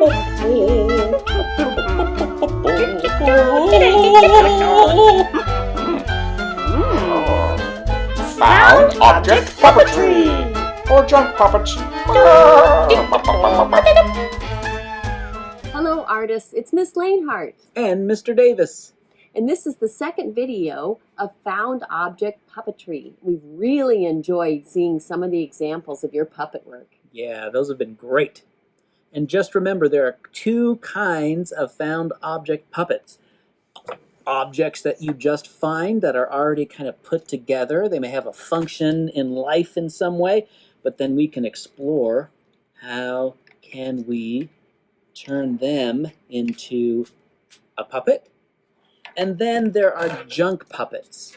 Found object puppetry, or junk puppets. Hello artists, it's Miss Lanehart. And Mr. Davis. And this is the second video of found object puppetry. We've really enjoyed seeing some of the examples of your puppet work. Yeah, those have been great. And just remember, there are two kinds of found object puppets. Objects that you just find that are already kind of put together. They may have a function in life in some way, but then we can explore how can we turn them into a puppet. And then there are junk puppets,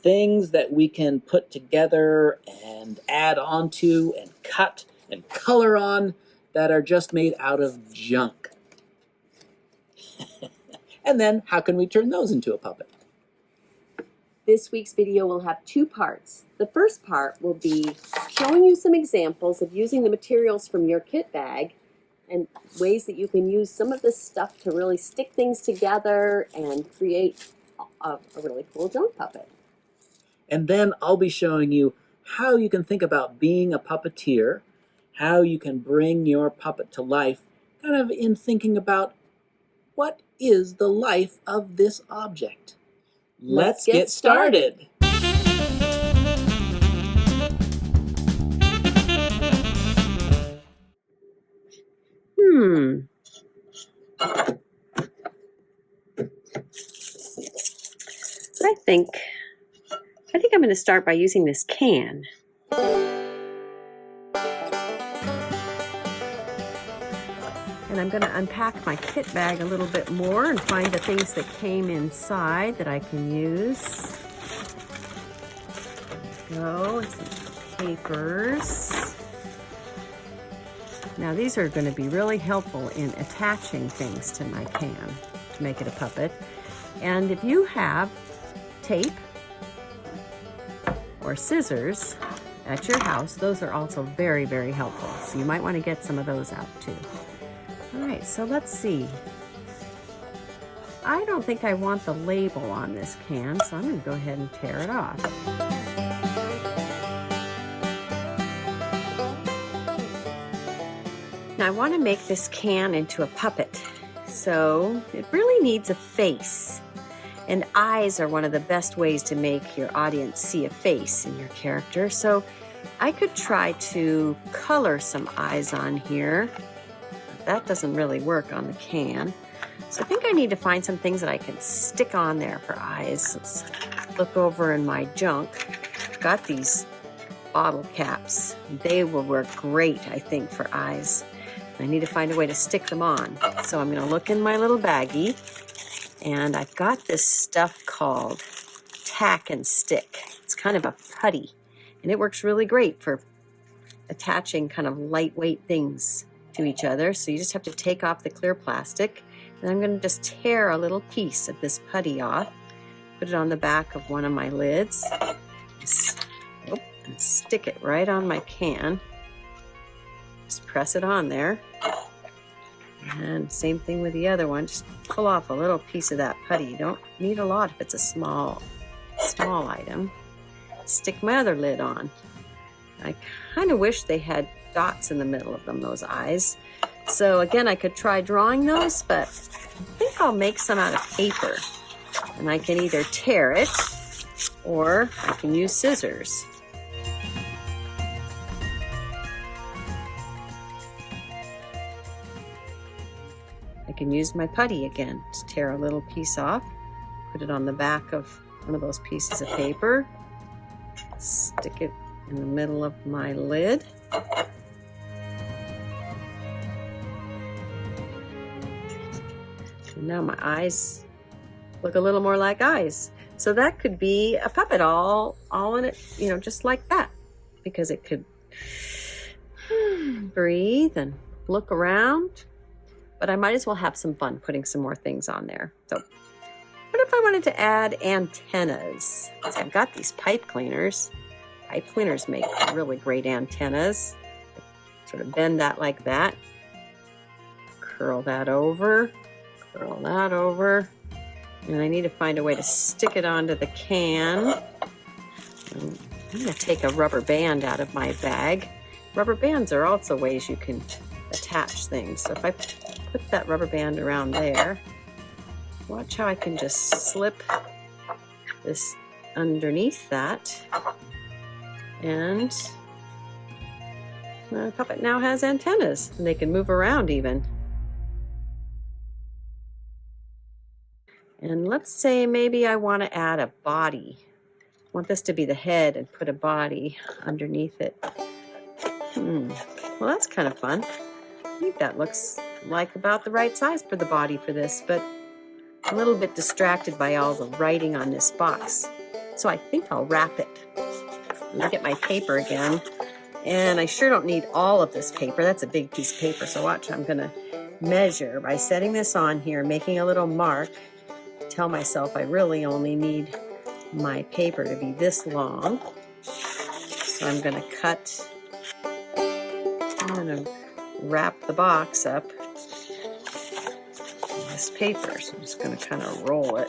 things that we can put together and add onto and cut and color on that are just made out of junk. And then how can we turn those into a puppet? This week's video will have two parts. The first part will be showing you some examples of using the materials from your kit bag and ways that you can use some of this stuff to really stick things together and create a really cool junk puppet. And then I'll be showing you how you can think about being a puppeteer, how you can bring your puppet to life, kind of in thinking about what is the life of this object. Let's get started. I think I'm going to start by using this can. And I'm going to unpack my kit bag a little bit more and find the things that came inside that I can use. Go, and some papers. Now these are going to be really helpful in attaching things to my can to make it a puppet. And if you have tape or scissors at your house, those are also very, very helpful. So you might want to get some of those out too. All right, so let's see. I don't think I want the label on this can, so I'm going to go ahead and tear it off. Now I want to make this can into a puppet, so it really needs a face. And eyes are one of the best ways to make your audience see a face in your character. So I could try to color some eyes on here. That doesn't really work on the can. So I think I need to find some things that I can stick on there for eyes. Let's look over in my junk. I've got these bottle caps. They will work great, I think, for eyes. I need to find a way to stick them on. So I'm going to look in my little baggie, and I've got this stuff called tack and stick. It's kind of a putty, and it works really great for attaching kind of lightweight things to each other. So you just have to take off the clear plastic, and I'm going to just tear a little piece of this putty off, put it on the back of one of my lids, and stick it right on my can. Just press it on there. And same thing with the other one. Just pull off a little piece of that putty. You don't need a lot if it's a small item. Stick my other lid on. I kind of wish they had dots in the middle of them, those eyes. So again, I could try drawing those, but I think I'll make some out of paper. And I can either tear it or I can use scissors. I can use my putty again to tear a little piece off, put it on the back of one of those pieces of paper, stick it in the middle of my lid. And now my eyes look a little more like eyes. So that could be a puppet all in it, you know, just like that, because it could breathe and look around. But I might as well have some fun putting some more things on there. So what if I wanted to add antennas? So I've got these pipe cleaners. Pipe cleaners make really great antennas. Sort of bend that like that. curl that over, curl that over. And I need to find a way to stick it onto the can. I'm going to take a rubber band out of my bag. Rubber bands are also ways you can attach things. So if I put that rubber band around there, watch how I can just slip this underneath that. And my puppet now has antennas, and they can move around even. And let's say maybe I want to add a body. I want this to be the head and put a body underneath it. Well, that's kind of fun. I think that looks like about the right size for the body for this, but a little bit distracted by all the writing on this box. So I think I'll wrap it. Let me get my paper again. And I sure don't need all of this paper. That's a big piece of paper. So watch, I'm going to measure by setting this on here, making a little mark. Tell myself I really only need my paper to be this long. So I'm going to cut. I'm going to wrap the box up in this paper. So I'm just going to kind of roll it.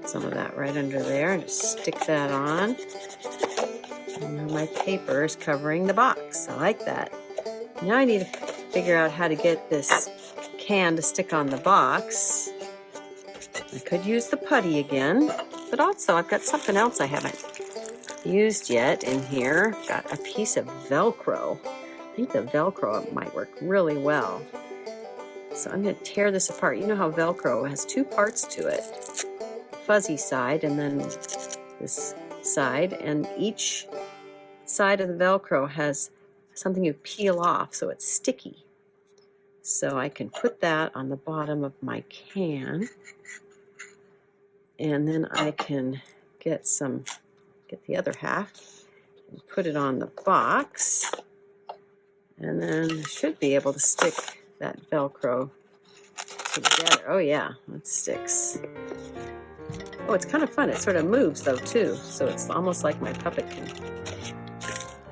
Some of that right under there, and just stick that on. And now my paper is covering the box. I like that. Now I need to figure out how to get this can to stick on the box. I could use the putty again, but also I've got something else I haven't used yet in here. Got a piece of Velcro. I think the Velcro might work really well. So I'm going to tear this apart. You know how Velcro has two parts to it. Fuzzy side and then this side, and each side of the Velcro has something you peel off so it's sticky. So I can put that on the bottom of my can, and then I can get the other half and put it on the box, and then I should be able to stick that Velcro together. Oh yeah, it sticks. Oh, it's kind of fun. It sort of moves though too, so it's almost like my puppet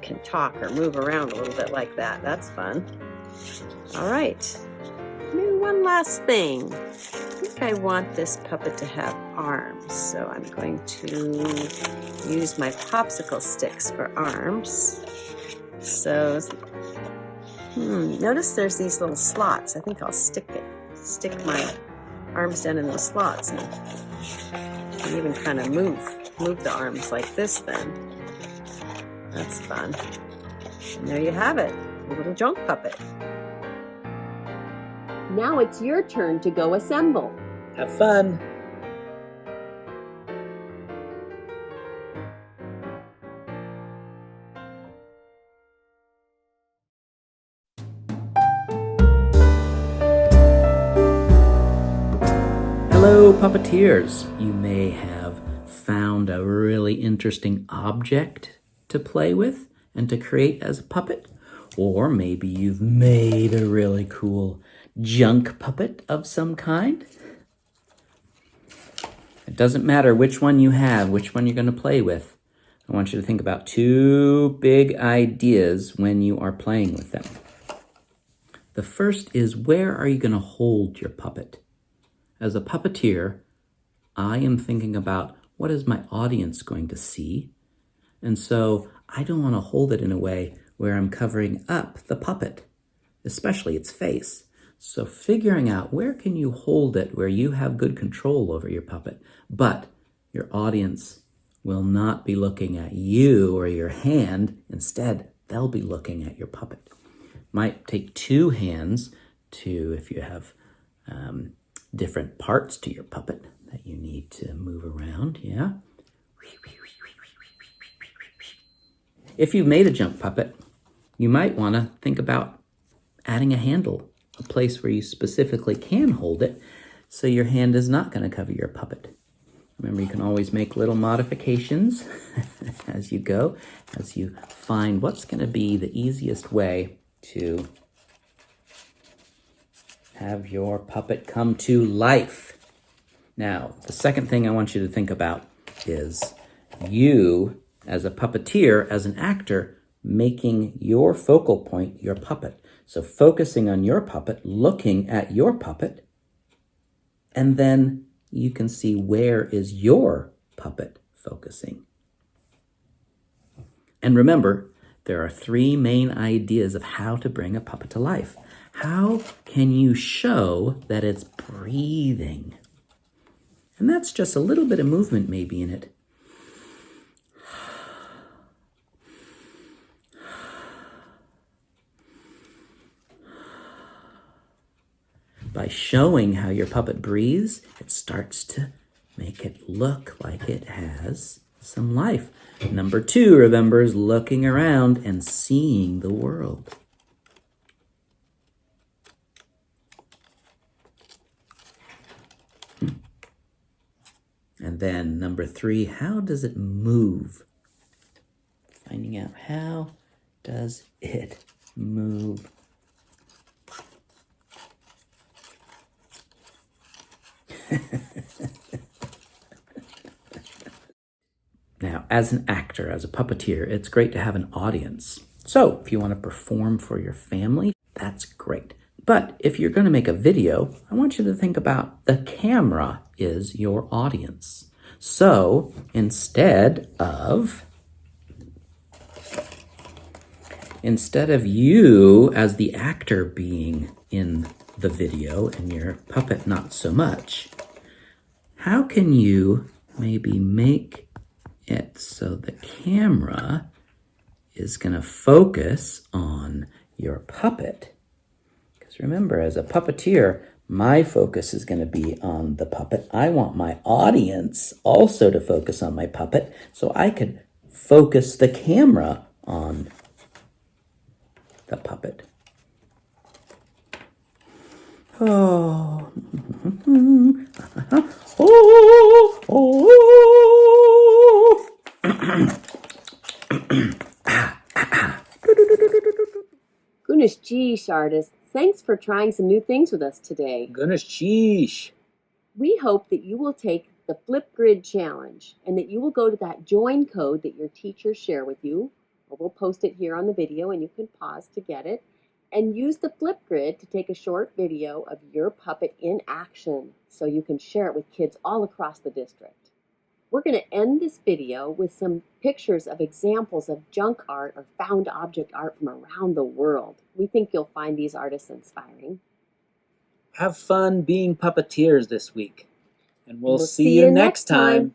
can talk or move around a little bit like that. That's fun. All right, maybe one last thing. I think I want this puppet to have arms, so I'm going to use my popsicle sticks for arms. So notice there's these little slots. I think I'll stick my arms down in those slots and even kind of move the arms like this then. That's fun. And there you have it, a little junk puppet. Now it's your turn to go assemble. Have fun. Hello, puppeteers. You may have found a really interesting object to play with and to create as a puppet, or maybe you've made a really cool junk puppet of some kind. It doesn't matter which one you have, which one you're going to play with. I want you to think about two big ideas when you are playing with them. The first is, where are you going to hold your puppet? As a puppeteer, I am thinking about, what is my audience going to see? And so I don't want to hold it in a way where I'm covering up the puppet, especially its face. So figuring out, where can you hold it where you have good control over your puppet, but your audience will not be looking at you or your hand. Instead, they'll be looking at your puppet. Might take two hands to, if you have different parts to your puppet that you need to move around, yeah? If you've made a junk puppet, you might want to think about adding a handle, a place where you specifically can hold it, so your hand is not going to cover your puppet. Remember, you can always make little modifications as you go, as you find what's going to be the easiest way to have your puppet come to life. Now, the second thing I want you to think about is you, as a puppeteer, as an actor, making your focal point your puppet. So focusing on your puppet, looking at your puppet, and then you can see where is your puppet focusing. And remember, there are 3 main ideas of how to bring a puppet to life. How can you show that it's breathing? And that's just a little bit of movement maybe in it. By showing how your puppet breathes, it starts to make it look like it has some life. Number 2, remember, is looking around and seeing the world. And then number 3, how does it move? Finding out how does it move. Now, as an actor, as a puppeteer, it's great to have an audience. So if you want to perform for your family, that's great. But if you're going to make a video, I want you to think about the camera is your audience. So instead of you as the actor being in the video and your puppet not so much, how can you maybe make it so the camera is going to focus on your puppet? Because remember, as a puppeteer, my focus is going to be on the puppet. I want my audience also to focus on my puppet, so I could focus the camera on the puppet. Oh. Oh. Oh. Goodness geesh, artists. Thanks for trying some new things with us today. Goodness sheesh. We hope that you will take the Flip Grid Challenge and that you will go to that join code that your teachers share with you, or we'll post it here on the video and you can pause to get it, and use the Flip Grid to take a short video of your puppet in action so you can share it with kids all across the district. We're going to end this video with some pictures of examples of junk art or found object art from around the world. We think you'll find these artists inspiring. Have fun being puppeteers this week. And we'll see you next time.